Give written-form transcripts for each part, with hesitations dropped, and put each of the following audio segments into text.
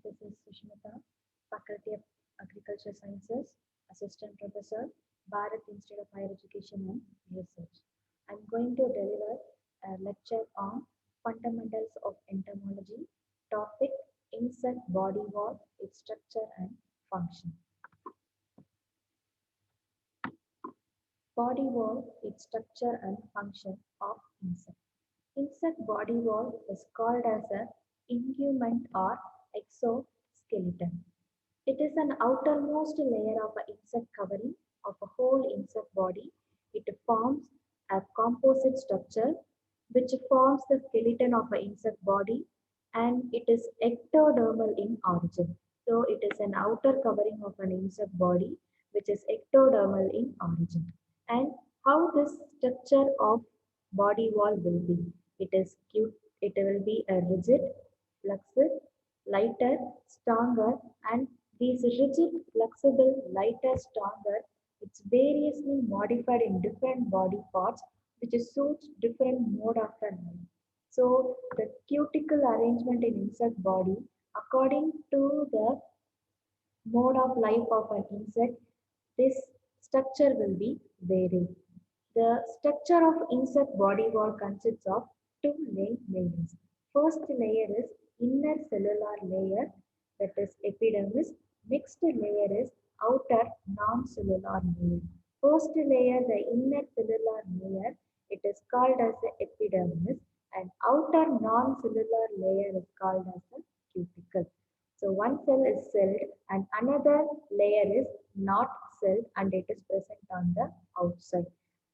This is Sushmita, Faculty of Agriculture Sciences, Assistant Professor, Bharat Institute of Higher Education and Research. I'm going to deliver a lecture on fundamentals of entomology, topic insect body wall, its structure and function. Body wall, its structure and function of insect. Insect body wall is called as a integument or exoskeleton. It is an outermost layer of an insect covering of a whole insect body. It forms a composite structure which forms the skeleton of an insect body, and it is ectodermal in origin. So it is an outer covering of an insect body which is ectodermal in origin. And how this structure of body wall will be? It is cute. It will be a rigid, flexible, lighter, stronger, and these rigid, flexible, lighter, stronger, it's variously modified in different body parts which suits different mode of the life. So the cuticle arrangement in insect body according to the mode of life of an insect, this structure will be varied. The structure of insect body wall consists of two layers. First layer is inner cellular layer, that is epidermis. Next layer is outer non-cellular layer. First layer, the inner cellular layer, it is called as the epidermis, and outer non-cellular layer is called as the cuticle. So one cell is celled and another layer is not celled and it is present on the outside.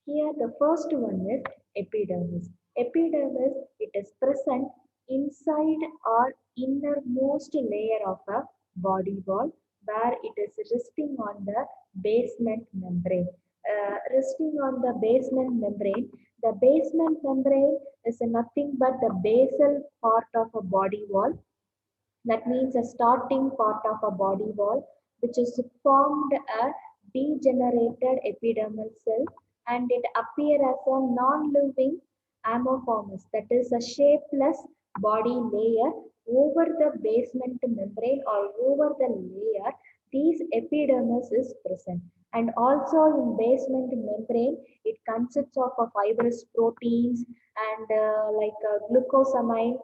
Here the first one is epidermis. Epidermis, it is present inside or innermost layer of a body wall where it is resting on the basement membrane. Resting on the basement membrane is nothing but the basal part of a body wall, that means a starting part of a body wall which is formed a degenerated epidermal cell, and it appears as a non-living amorphous, that is a shapeless body layer over the basement membrane or over the layer these epidermis is present. And also in basement membrane it consists of a fibrous proteins and glucosamine,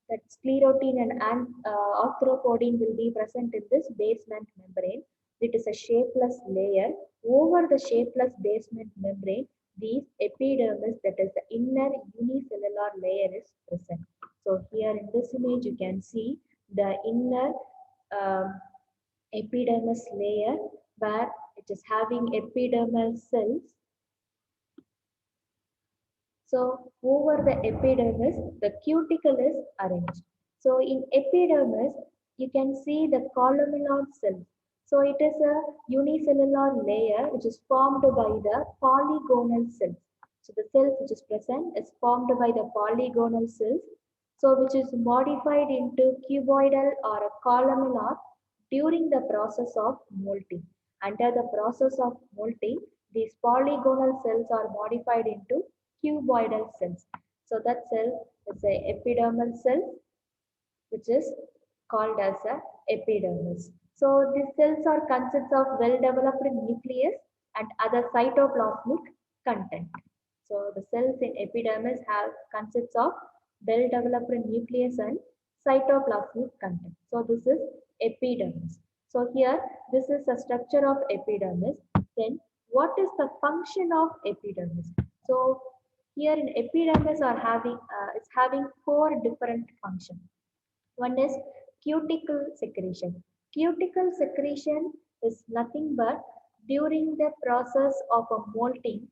that sclerotine and arthropodine will be present in this basement membrane. It is a shapeless layer. Over the shapeless basement membrane, these epidermis, that is the inner unicellular layer, is present. So here in this image, you can see the inner um, epidermis layer where it is having epidermal cells. So over the epidermis, the cuticle is arranged. So in epidermis, you can see the columnar cells. So it is a unicellular layer which is formed by the polygonal cells. So the cells which is present is formed by the polygonal cells. So which is modified into cuboidal or a columnar during the process of molting. Under the process of molting, these polygonal cells are modified into cuboidal cells. So that cell is a epidermal cell which is called as a epidermis. So these cells are consists of well-developed nucleus and other cytoplasmic content. So the cells in epidermis have consists of well-developed nucleus and cytoplasmic content. So this is epidermis. So here this is the structure of epidermis. Then what is the function of epidermis? So here in epidermis are having it's having four different functions. One is cuticle secretion. Cuticle secretion is nothing but during the process of a molting,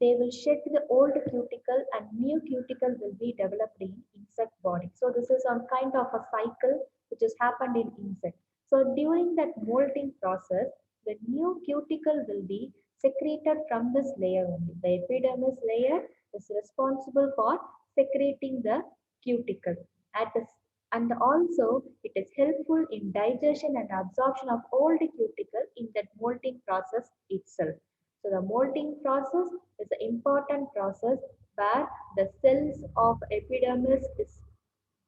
they will shed the old cuticle and new cuticle will be developed in insect body. So this is some kind of a cycle which has happened in insect. So during that molting process, the new cuticle will be secreted from this layer only. The epidermis layer is responsible for secreting the cuticle. At the and also it is helpful in digestion and absorption of old cuticle in that molting process itself. So the molting process is an important process where the cells of epidermis is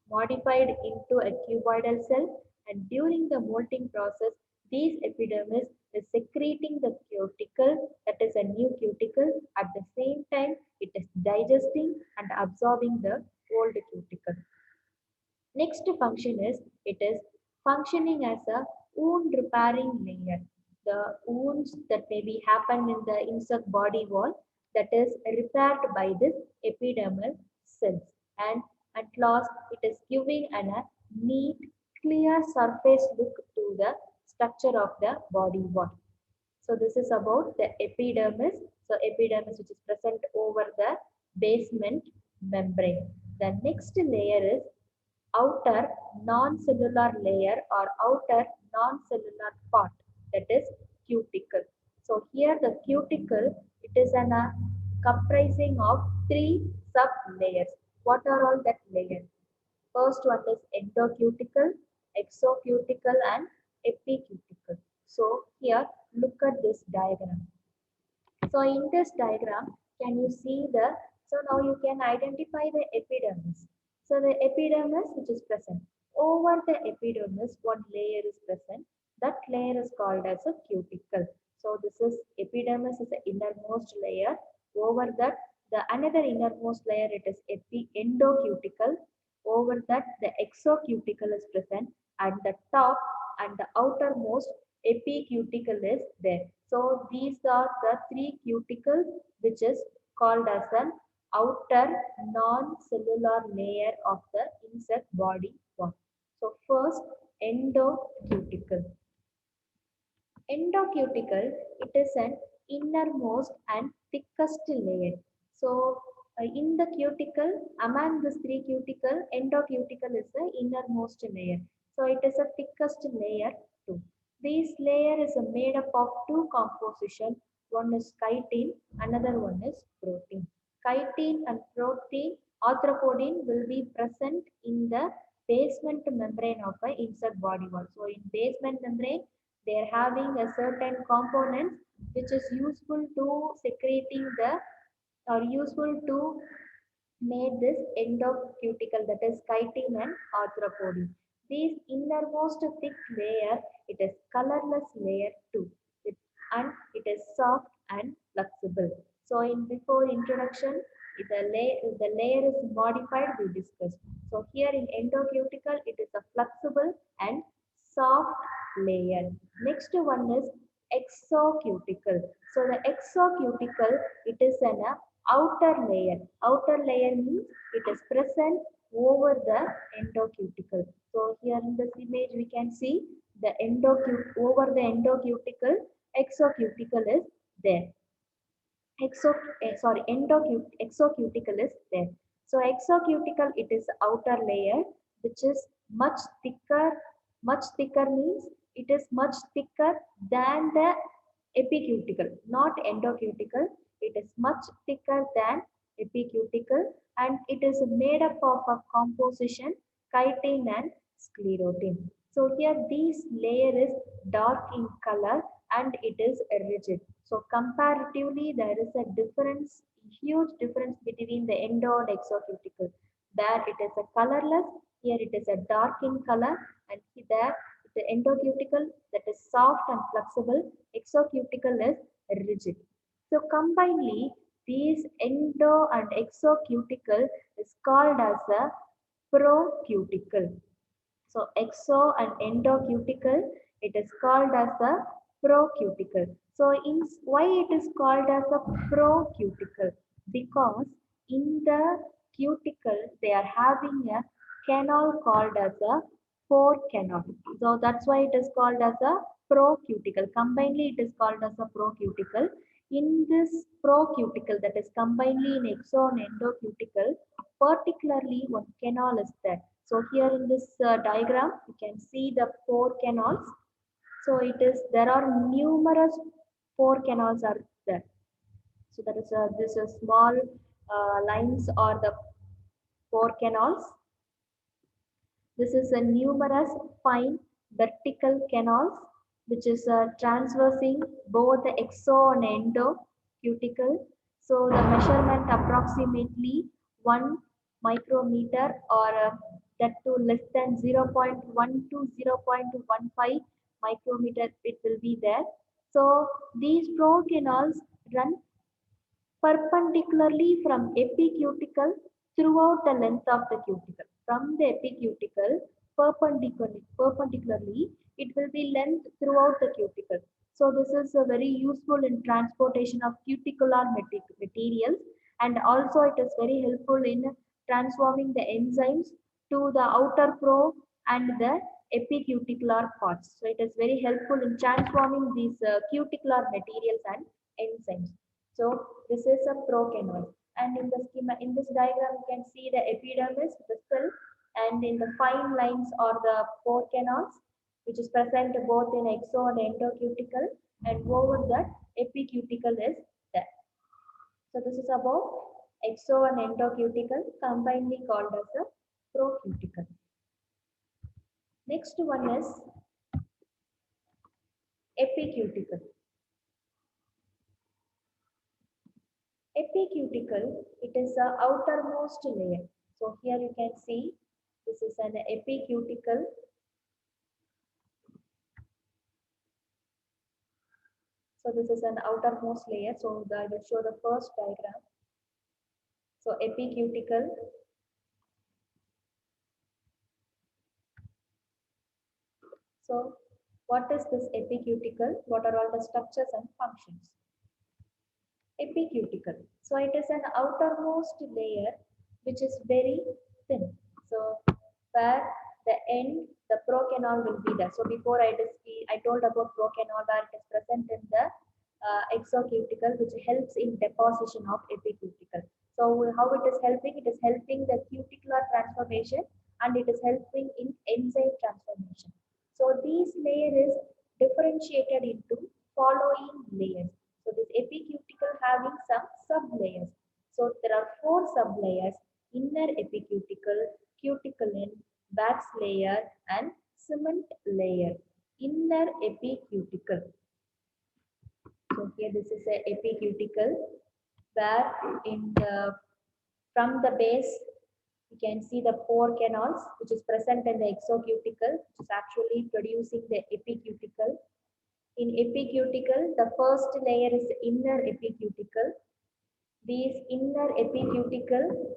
modified into a cuboidal cell and during the molting process, these epidermis is secreting the cuticle, that is a new cuticle. At the same time, it is digesting and absorbing the old cuticle. Next function is it is functioning as a wound repairing layer. The wounds that may be happen in the insect body wall, that is repaired by this epidermal cells, and at last it is giving a neat clear surface look to the structure of the body wall. So this is about the epidermis. So epidermis which is present over the basement membrane. The next layer is outer non-cellular layer or outer non-cellular part, that is cuticle. So here the cuticle, it is an comprising of three sub layers. What are all that layers? First one is endocuticle, exocuticle and epicuticle. So here look at this diagram. So in this diagram, can you see so now you can identify the epidermis. So the epidermis which is present. Over the epidermis, one layer is present. That layer is called as a cuticle. So this is epidermis is the innermost layer. Over that, the another innermost layer, it is endocuticle. Over that, the exocuticle is present. At the top and the outermost epicuticle is there. So these are the three cuticles which is called as an outer non-cellular layer of the insect body wall. So first endocuticle. Endocuticle, it is an innermost and thickest layer. So in the cuticle, among these three cuticle, endocuticle is the innermost layer. So it is a thickest layer too. This layer is made up of two composition. One is chitin, another one is protein. Chitin and protein, arthropodin will be present in the basement membrane of the insect body wall. So in basement membrane, they are having a certain components which is useful to secreting the or useful to make this endocuticle, that is chitin and arthropodin. This innermost thick layer, it is colorless layer too, and it is soft and flexible. So in before introduction, the layer is modified, we discussed. So here in endocuticle, it is a flexible and soft layer. Next one is exocuticle. So the exocuticle, it is an outer layer. Outer layer means it is present over the endocuticle. So here in this image we can see the over the endocuticle, exocuticle is there. Exocuticle is there. So exocuticle, it is outer layer which is much thicker. Much thicker means it is much thicker than the epicuticle, not endocuticle. It is much thicker than epicuticle, and it is made up of a composition chitin and sclerotin. So here this layer is dark in color and it is rigid. So comparatively, there is a difference, huge difference between the endo and exocuticle. There it is a colorless, here it is a dark in color, and there the endocuticle, that is soft and flexible, exocuticle is rigid. So combinedly, these endo and exocuticle is called as a procuticle. So exo and endocuticle, it is called as a procuticle. So why it is called as a procuticle? Because in the cuticle they are having a canal called as a pore canal. So that's why it is called as a procuticle. Combinedly it is called as a procuticle. In this procuticle, that is combinedly in exo and endocuticle, particularly one canal is there. So here in this diagram, you can see the pore canals. So there are numerous pore canals are there. So that is this is small lines or the pore canals. This is a numerous fine vertical canals which is transversing both the exo and endo cuticle. So the measurement approximately 1 micrometer or that to less than 0.1 to 0.15 micrometer it will be there. So these procanals run perpendicularly from epicuticle throughout the length of the cuticle. From the epicuticle perpendicularly, it will be length throughout the cuticle. So this is very useful in transportation of cuticular materials, and also it is very helpful in transforming the enzymes to the outer pro and the epicuticular parts. So it is very helpful in transforming these cuticular materials and enzymes. So this is a procanal. And in the schema, in this diagram, you can see the epidermis, the cell, and in the fine lines are the pore canals, which is present both in exo and endocuticle, and over that epicuticle is there. So this is about exo and endocuticle combinedly called as a procuticle. Next one is epicuticle. Epicuticle, it is the outermost layer. So here you can see this is an epicuticle. So this is an outermost layer. So I will show the first diagram. So epicuticle. So what is this epicuticle? What are all the structures and functions? Epicuticle. So it is an outermost layer which is very thin. So where the end, the procanal will be there. So before I told about procanal where it is present in the exocuticle, which helps in deposition of epicuticle. So how it is helping? It is helping the cuticular transformation and it is helping in enzyme transformation. So these layer is differentiated into following layers. So this epicuticle having some sublayers. So there are four sublayers: inner epicuticle, cuticulin, wax layer, and cement layer. Inner epicuticle. So here this is a epicuticle where in the from the base you can see the pore canals which is present in the exocuticle, which is actually producing the epicuticle. In epicuticle, the first layer is inner epicuticle. These inner epicuticle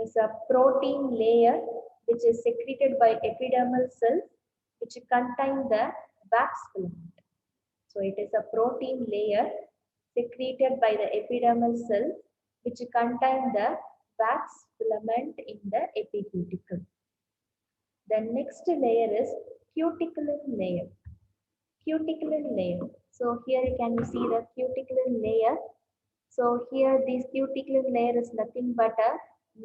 is a protein layer which is secreted by epidermal cells which contain the wax filament. So it is a protein layer secreted by the epidermal cells which contain the wax filament in the epicuticle. The next layer is cuticulin layer. Cuticulin layer. So here you can see the cuticulin layer. So here this cuticulin layer is nothing but a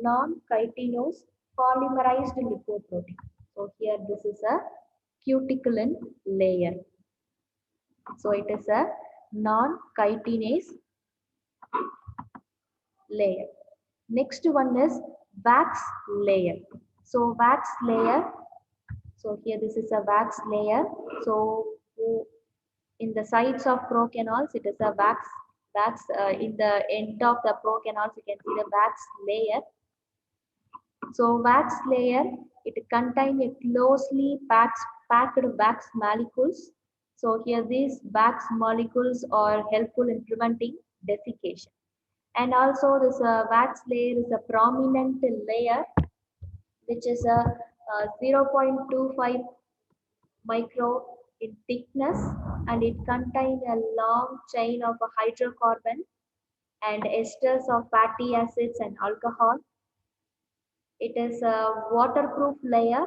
non-chitinous polymerized lipoprotein. So here this is a cuticulin layer. So it is a non-chitinase layer. Next one is wax layer. So wax layer. So here this is a wax layer. So in the sides of procanals, it is a wax. In the end of the procanals, you can see the wax layer. So wax layer, it contains a closely packed wax molecules. So here these wax molecules are helpful in preventing desiccation. And also this wax layer is a prominent layer which is a 0.25 micro in thickness, and it contains a long chain of a hydrocarbon and esters of fatty acids and alcohol. It is a waterproof layer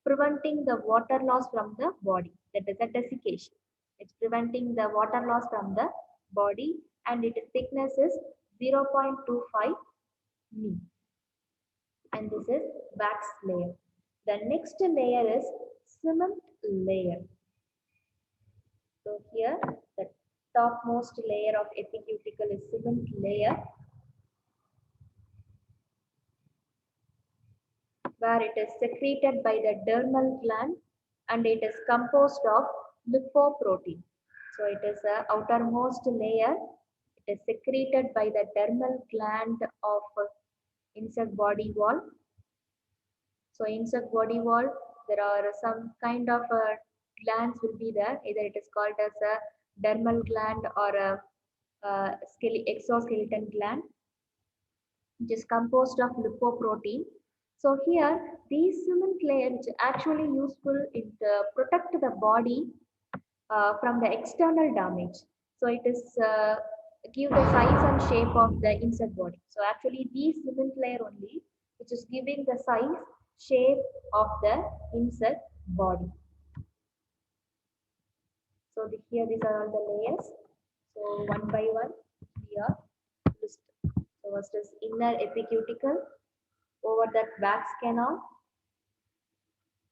preventing the water loss from the body. That is a desiccation. It's preventing the water loss from the body, and its thickness is 0.25 mm. And this is wax layer. The next layer is cement layer. So here the topmost layer of epicuticle is cement layer, where it is secreted by the dermal gland and it is composed of lipoprotein. So it is the outermost layer. It is secreted by the dermal gland of insect body wall. So insect body wall, there are some kind of glands will be there. Either it is called as a dermal gland or a, exoskeleton gland, which is composed of lipoprotein. So here, these cement layer which is actually useful in the protect the body from the external damage. So it is give the size and shape of the insect body. So actually these cement layer only, which is giving the size, shape of the insect body. So here these are all the layers. So one by one we are list. So first is inner epicuticle, over that wax canal,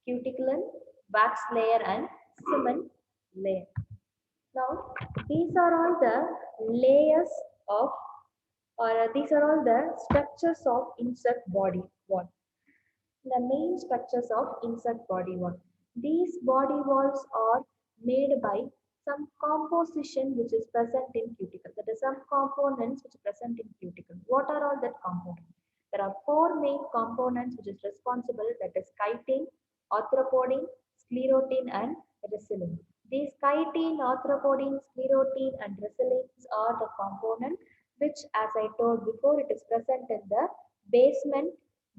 cuticle, wax layer and cement layer. Now, these are all the layers of, or these are all the structures of insect body wall. The main structures of insect body wall. These body walls are made by some composition which is present in cuticle. That is some components which are present in cuticle. What are all that components? There are four main components which is responsible, that is chitin, arthropodin, sclerotin and resilin. These chitin, arthropodin, sclerotin and resilins are the component which, as I told before, it is present in the basement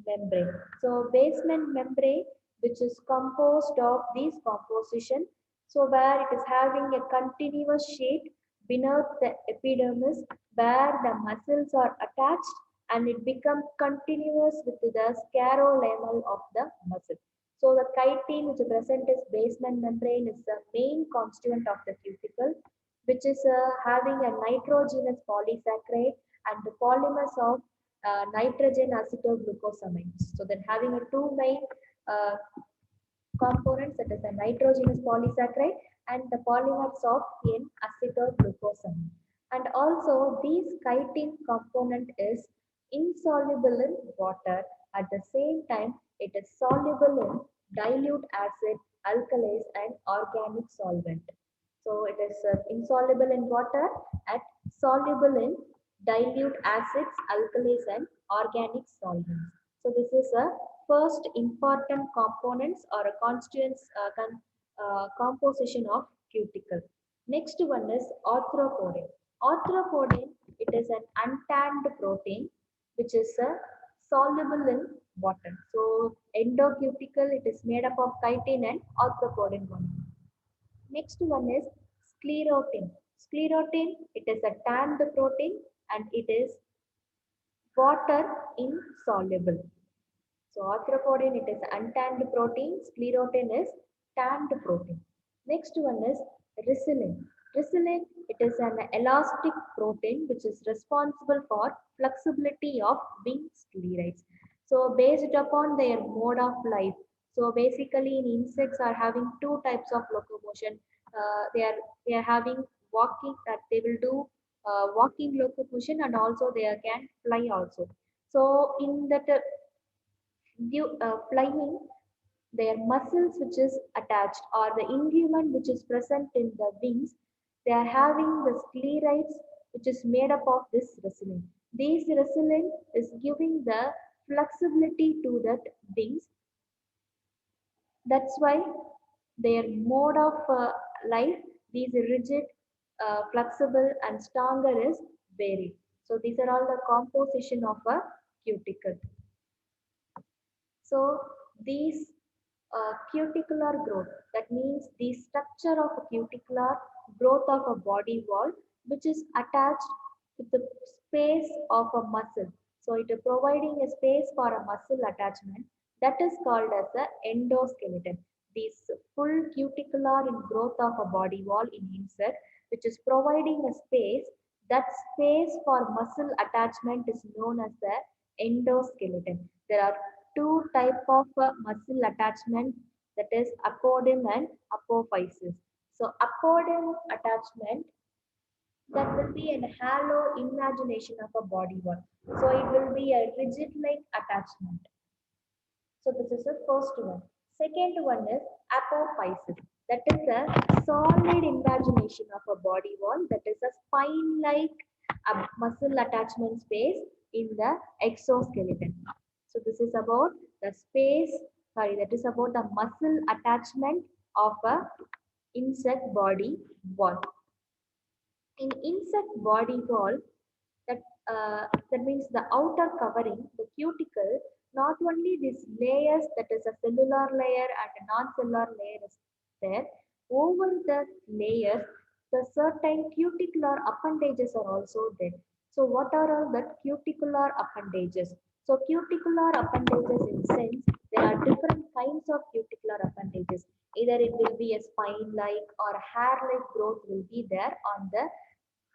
membrane. So basement membrane, which is composed of these composition, so where it is having a continuous sheet beneath the epidermis where the muscles are attached and it becomes continuous with the sclerolamal of the muscle. So the chitin which is present as basement membrane is the main constituent of the cuticle, which is having a nitrogenous polysaccharide and the polymers of nitrogen acetoglucosamines. So then having a two main uh, components, that is a nitrogenous polysaccharide and the polymers of N-acetoglucosamine. And also these chitin component is insoluble in water. At the same time, it is soluble in dilute acid, alkalis and organic solvent. So it is insoluble in water and soluble in dilute acids, alkalis and organic solvents. So this is a first important components or a constituents composition of cuticle. Next one is arthropodin. Arthropodin, it is an untanned protein which is soluble in water. So endocuticle, it is made up of chitin and arthropodin one. Next one is sclerotin. Sclerotin, it is a tanned protein and it is water insoluble. So arthropodin, it is untanned protein. Sclerotin is tanned protein. Next one is resilin. Resilin, it is an elastic protein which is responsible for flexibility of wing sclerites. So based upon their mode of life. So basically in insects are having two types of locomotion. They are having walking, that they will do walking locomotion, and also they can fly also. So in that flying, their muscles which is attached or the ingument which is present in the wings, they are having the sclerites which is made up of this resilin. This resilin is giving the flexibility to that wings. That's why their mode of life, these rigid, flexible and stronger is varied. So these are all the composition of a cuticle. So these cuticular growth, that means the structure of a cuticular growth of a body wall which is attached with the space of a muscle. So it is providing a space for a muscle attachment, that is called as the endoskeleton. This full cuticular in growth of a body wall in insect which is providing a space, that space for muscle attachment is known as the endoskeleton. There are two type of muscle attachment, that is apodim and apophysis. So apodim attachment, that will be an halo imagination of a body wall. So it will be a rigid like attachment. So this is the first one. Second one is apophysis. That is a solid imagination of a body wall. That is a spine-like muscle attachment space in the exoskeleton. So this is about the space sorry, that is about the muscle attachment of a insect body wall. In insect body wall, that that means the outer covering, the cuticle, not only these layers, that is a cellular layer and a non-cellular layer is there. Over the layers, the certain cuticular appendages are also there. So what are all the cuticular appendages? So cuticular appendages in sense, there are different kinds of cuticular appendages. Either it will be a spine-like or hair-like growth will be there on the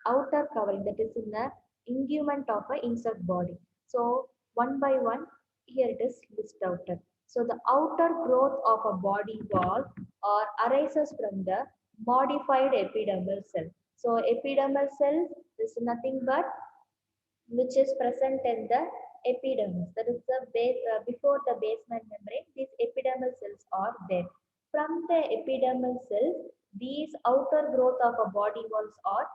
outer covering, that is in the ingument of an insect body. So one by one, here it is listed out. So the outer growth of a body wall or arises from the modified epidermal cell. So epidermal cell is nothing but which is present in the epidermis. That is the base, before the basement membrane, these epidermal cells are there. From the epidermal cells, these outer growth of a body walls are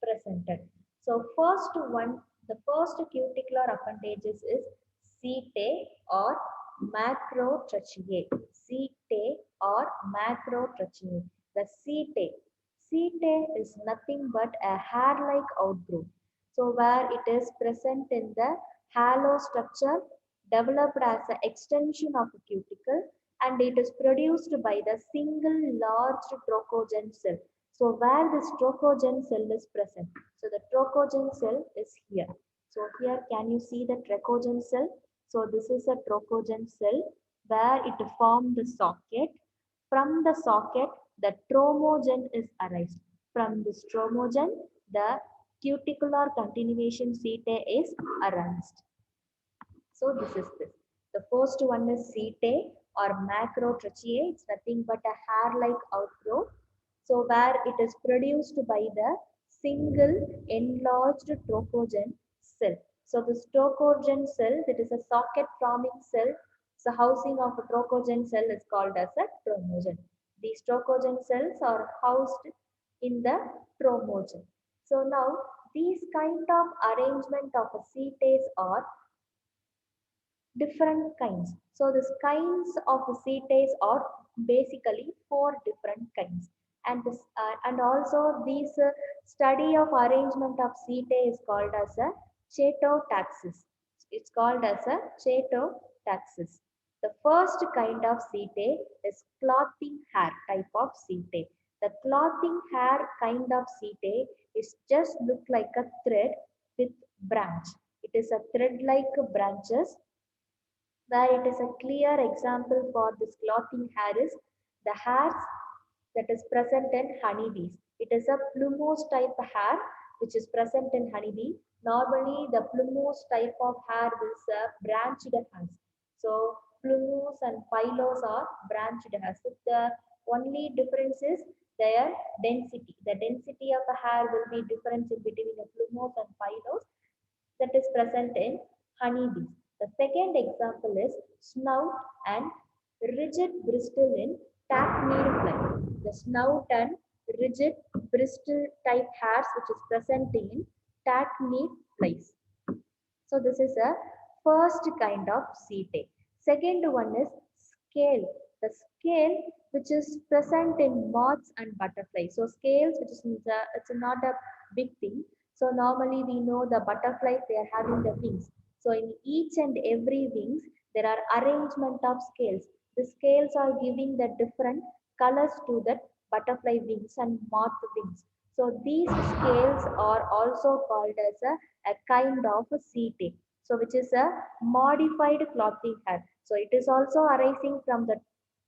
presented. So first one, the first cuticular appendages is setae or macrotracheae. Setae or macrotracheae. The setae is nothing but a hair-like outgrowth. So where it is present in the halo structure developed as an extension of a cuticle, and it is produced by the single large trochogen cell. So where this trochogen cell is present. So the trochogen cell is here. So here can you see the trochogen cell? So this is a trochogen cell where it formed the socket. From the socket, the tromogen is arised. From this tromogen, the cuticular continuation setae is aroused. So this is this. The first one is setae or macrotracheae. It's nothing but a hair-like outgrowth. So where it is produced by the single enlarged trochogen cell. So this trochogen cell, that is a socket-forming cell. So housing of a trochogen cell is called as a tromogen. These trochogen cells are housed in the tromogen. So now these kind of arrangement of a setae are different kinds. So these kinds of setae are basically four different kinds. And also this study of arrangement of setae is called as a chetotaxis. It's called as a chetotaxis. The first kind of setae is clothing hair type of setae. The clothing hair kind of setae is just look like a thread with branch. It is a thread-like branches where it is a clear example for this clothing hair is the hairs that is present in honeybees. It is a plumose type hair which is present in honeybee. Normally, the plumose type of hair is branched hairs. So, plumose and phyllos are branched hairs. So the only difference is their density. The density of a hair will be different in between the plumose and phyllos that is present in honeybees. The second example is snout and rigid bristle in tackmead fly. The snout and rigid bristle type hairs which is present in tackmead flies. So this is a first kind of setae. Second one is scale. The scale which is present in moths and butterflies. So scales, which is it's not a big thing. So normally we know the butterflies they are having the wings. So in each and every wings there are arrangement of scales. The scales are giving the different colors to the butterfly wings and moth wings. So these scales are also called as a kind of a setae. So which is a modified clothing hair. So it is also arising from the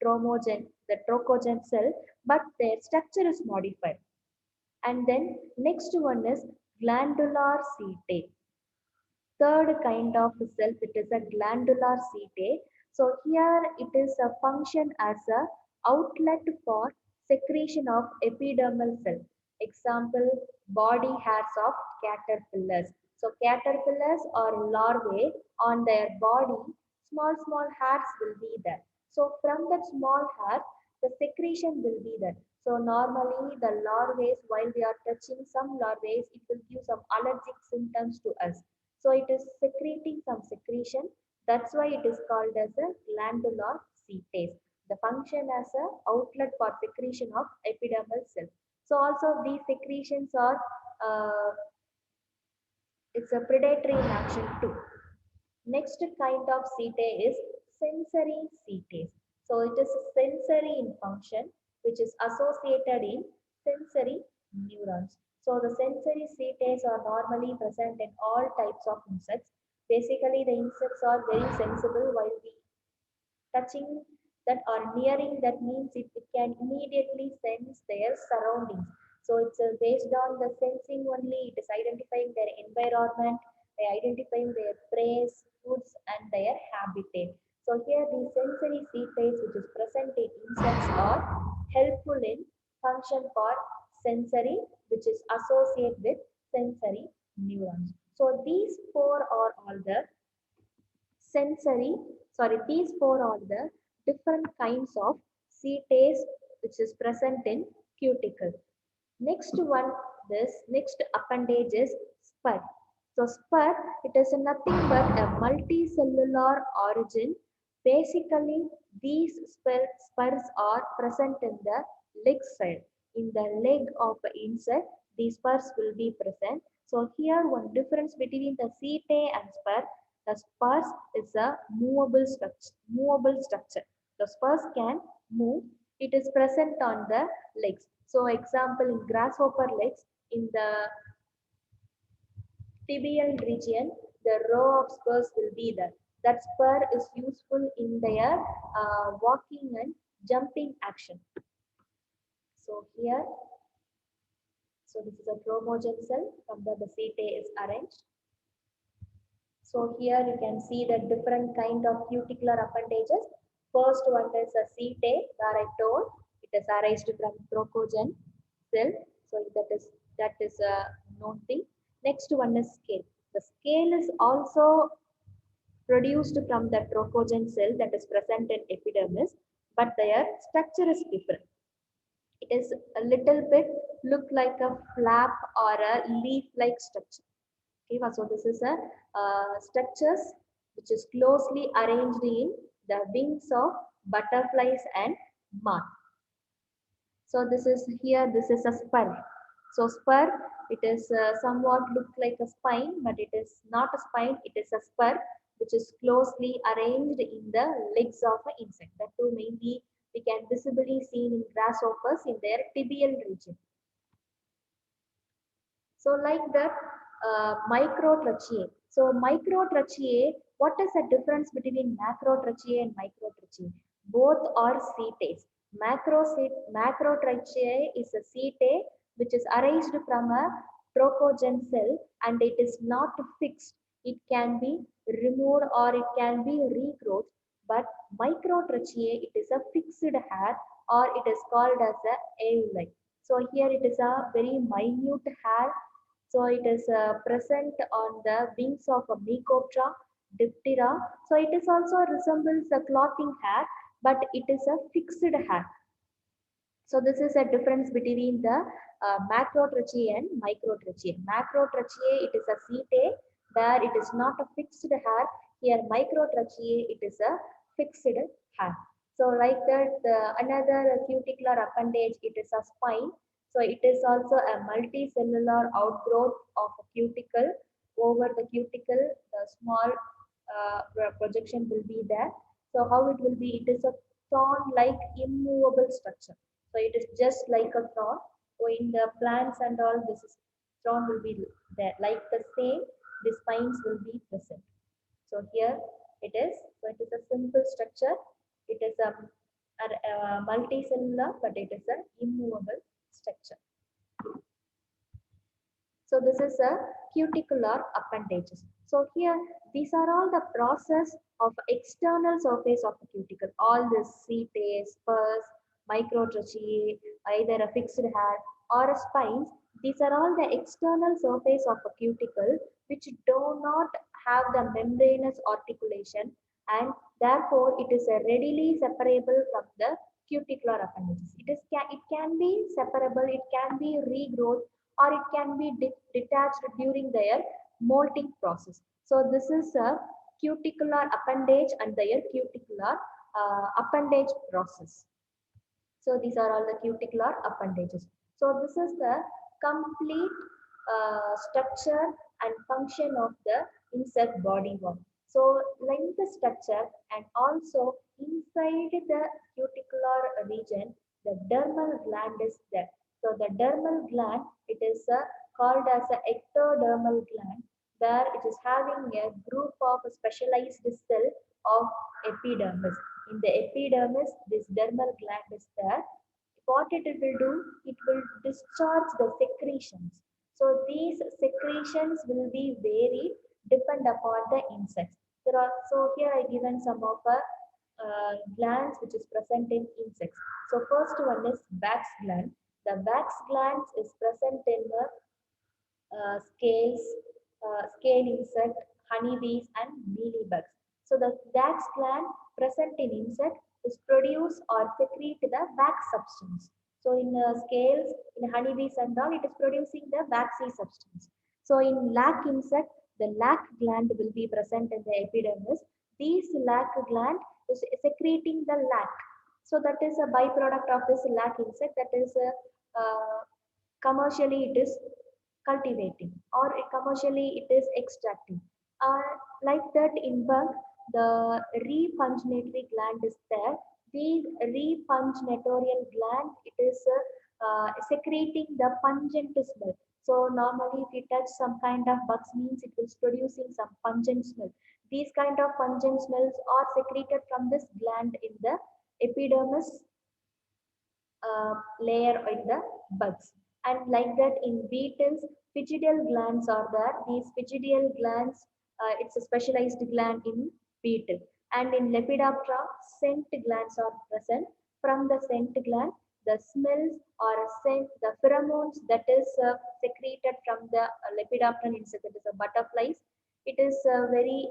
trochogen cell, but their structure is modified. And then next one is glandular setae. Third kind of cell, it is a glandular setae. So here it is a function as a outlet for secretion of epidermal cell. Example, body hairs of caterpillars. So caterpillars or larvae on their body, small hairs will be there. So from that small hair, the secretion will be there. So normally the larvae, while they are touching some larvae, it will give some allergic symptoms to us. So it is secreting some secretion. That's why it is called as a glandular setae. The function as a outlet for secretion of epidermal cells. So also these secretions are it's a predatory in action too. Next kind of setae is sensory setae. So it is sensory in function which is associated in sensory neurons. So the sensory setae are normally present in all types of insects. Basically the insects are very sensible while we touching that or nearing that means it can immediately sense their surroundings. So it's based on the sensing only, it is identifying their environment, by identifying their prey, foods and their habitat. So here the sensory setae which is present in insects are helpful in function for sensory which is associated with sensory neurons. So these four are all the sensory, sorry, these four are the different kinds of setae which is present in cuticle. Next one, this next appendage is spur. So spur, it is nothing but a multicellular origin. Basically, these spurs are present in the leg side. In the leg of the insect, these spurs will be present. So here one difference between the setae and spur, the spurs is a movable structure. Movable structure. The spurs can move. It is present on the legs. So example in grasshopper legs, in the tibial region, the row of spurs will be there. That spur is useful in their walking and jumping action. So here, so this is a chromogen cell from the setae is arranged. So here you can see the different kind of cuticular appendages. First one is a setae, where I told it is arranged from trochogen cell. So that is a known thing. Next one is scale. The scale is also produced from the trochogen cell that is present in epidermis, but their structure is different. It is a little bit look like a flap or a leaf-like structure. Okay, so this is a structures which is closely arranged in the wings of butterflies and moth. So this is here, this is a spur. So spur, it is somewhat look like a spine, but it is not a spine, it is a spur which is closely arranged in the legs of an insect. That too mainly we can visibly seen in grasshoppers in their tibial region. So like that, microtracheae. So microtracheae, what is the difference between macrotracheae and microtracheae? Both are setae. Macrotracheae is a setae which is arranged from a trochogen cell and it is not fixed. It can be removed or it can be regrowth. But microtracheae, it is a fixed hair or it is called as a alveoli. So here it is a very minute hair. So it is present on the wings of a Mycoptera, Diptera. So it is also resembles a clothing hair, but it is a fixed hair. So this is a difference between the macrotracheae and microtracheae. Macrotracheae, it is a setae where it is not a fixed hair. Here microtracheae, it is a fixed hair. So like that, another cuticular appendage, it is a spine. So it is also a multicellular outgrowth of a cuticle. Over the cuticle, the small projection will be there. So how it will be? It is a thorn-like immovable structure. So it is just like a thorn. So in the plants and all, this is thorn will be there. Like the same, the spines will be present. So here it is. So it is a simple structure. It is a multicellular, but it is an immovable structure. So this is a cuticular appendages. So here, these are all the process of external surface of the cuticle. All the setae, spurs, microtracheae, either a fixed hair or a spines. These are all the external surface of a cuticle which do not have the membranous articulation and therefore it is a readily separable from the cuticular appendages. It can be separable, it can be regrowth or it can be detached during their molting process. So this is a cuticular appendage and their cuticular appendage process. So these are all the cuticular appendages. So this is the complete structure and function of the insect body wall. So length structure, and also inside the cuticular region, the dermal gland is there. So the dermal gland, it is called as a ectodermal gland, where it is having a group of specialized cell of epidermis. In the epidermis, this dermal gland is there. What it will do, it will discharge the secretions. So these secretions will be varied depend upon the insects. So here I given some of the glands which is present in insects. So first one is wax gland. The wax gland is present in the scales, scale insect, honeybees, and mealybugs. So the wax gland present in insect is produce or secrete the wax substance. So in scales, in honeybees and all, it is producing the waxy substance. So in lac insect, the lac gland will be present in the epidermis. These lac gland is secreting the lac. So that is a byproduct of this lac insect. That is commercially it is cultivating, or commercially it is extracting. Like that in bug, the repungatory gland is there. These repungnatorial gland, it is secreting the pungent smell. So normally if you touch some kind of bugs means it is producing some pungent smell. These kind of pungent smells are secreted from this gland in the epidermis layer in the bugs. And like that in beetles, pygidial glands are there. These pygidial glands, it's a specialized gland in beetle. And in Lepidoptera, scent glands are present. From the scent gland, the smells or scent, the pheromones that is secreted from the Lepidopteran insect, that is a butterflies. It is a very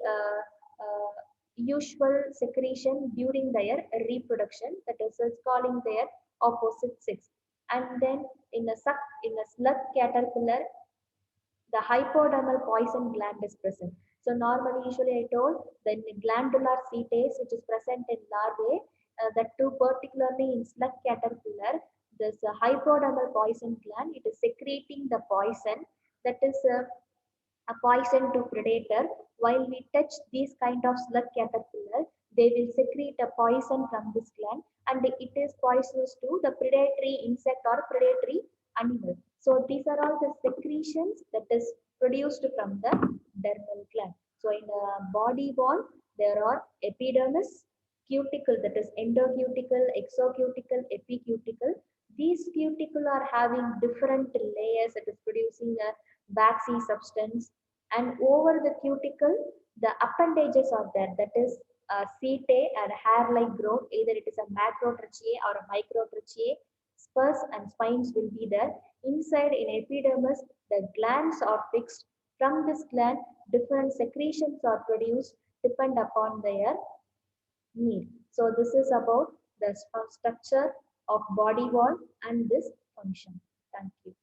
usual secretion during their reproduction, that is calling their opposite sex. And then in a slug caterpillar, the hypodermal poison gland is present. So normally, usually I told the glandular setae, which is present in larvae, that too particularly in slug caterpillar, this hypodermal poison gland, it is secreting the poison, that is a poison to predator. While we touch these kind of slug caterpillar, they will secrete a poison from this gland, and it is poisonous to the predatory insect or predatory animal. So these are all the secretions that is produced from the dermal gland. So in the body wall, there are epidermis, cuticle, that is endocuticle, exocuticle, epicuticle. These cuticle are having different layers that is producing a waxy substance, and over the cuticle, the appendages are there, that is setae and hair-like growth, either it is a macrotracheae or a microtracheae. Spurs and spines will be there. Inside in epidermis, the glands are fixed. From this gland, different secretions are produced depend upon their need. So this is about the structure of body wall and this function. Thank you.